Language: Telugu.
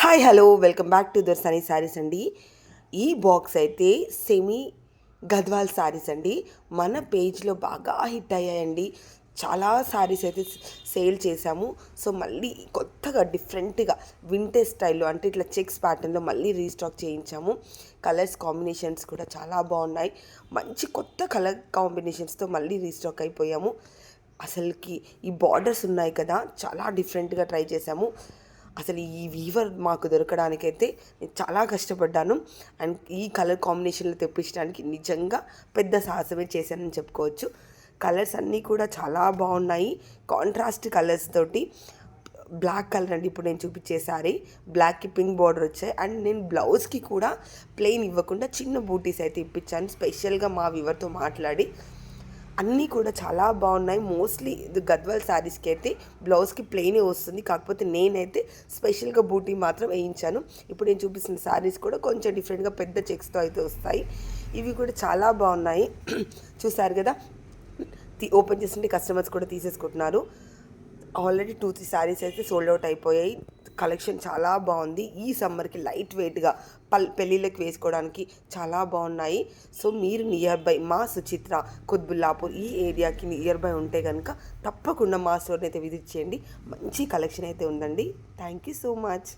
Hi hello welcome back to Darshini saris అండి. ఈ బాక్స్ అయితే సెమీ గద్వాల్ శారీస్ అండి. మన పేజ్లో బాగా హిట్ అయ్యాయండి. చాలా శారీస్ అయితే సేల్ చేశాము. సో మళ్ళీ కొత్తగా డిఫరెంట్గా వింటేజ్ స్టైల్లో అంటే ఇట్లా చెక్స్ ప్యాటర్న్లో మళ్ళీ రీస్టాక్ చేయించాము. కలర్స్ కాంబినేషన్స్ కూడా చాలా బాగున్నాయి. మంచి కొత్త కలర్ కాంబినేషన్స్తో మళ్ళీ రీస్టాక్ అయిపోయాము. అసలుకి ఈ బార్డర్స్ ఉన్నాయి కదా, చాలా డిఫరెంట్గా ట్రై చేశాము. అసలు ఈ వీవర్ మాకు దొరకడానికైతే నేను చాలా కష్టపడ్డాను. అండ్ ఈ కలర్ కాంబినేషన్లో తెప్పించడానికి నిజంగా పెద్ద సాహసమే చేశానని చెప్పుకోవచ్చు. కలర్స్ అన్నీ కూడా చాలా బాగున్నాయి. కాంట్రాస్ట్ కలర్స్ తోటి బ్లాక్ కలర్ అండి ఇప్పుడు నేను చూపించే సారీ. బ్లాక్కి పింక్ బార్డర్ వచ్చాయి. అండ్ నేను బ్లౌజ్కి కూడా ప్లెయిన్ ఇవ్వకుండా చిన్న బూటీస్ అయితే ఇప్పించాను స్పెషల్గా మా వివర్తో మాట్లాడి. అన్నీ కూడా చాలా బాగున్నాయి. మోస్ట్లీ ఇది గద్వాల్ శారీస్కి అయితే బ్లౌజ్కి ప్లెయినే వస్తుంది, కాకపోతే నేనైతే స్పెషల్గా బూటీ మాత్రం వేయించాను. ఇప్పుడు నేను చూపిస్తున్న శారీస్ కూడా కొంచెం డిఫరెంట్గా పెద్ద చెక్స్తో అయితే వస్తాయి. ఇవి కూడా చాలా బాగున్నాయి. చూసారు కదా, ఓపెన్ చేస్తుంటే కస్టమర్స్ కూడా తీసేసుకుంటున్నారు. ఆల్రెడీ 2-3 శారీస్ అయితే సోల్డ్ అవుట్ అయిపోయాయి. కలెక్షన్ చాలా బాగుంది. ఈ సమ్మర్కి లైట్ వెయిట్గా పెళ్ళిళ్ళకి వేసుకోవడానికి చాలా బాగున్నాయి. సో మీరు నియర్ బై మా సుచిత్ర కుత్బుల్లాపూర్ ఈ ఏరియాకి నియర్ బై ఉంటే కనుక తప్పకుండా మా స్టోర్ని అయితే విజిట్ చేయండి. మంచి కలెక్షన్ అయితే ఉందండి. Thank you so much.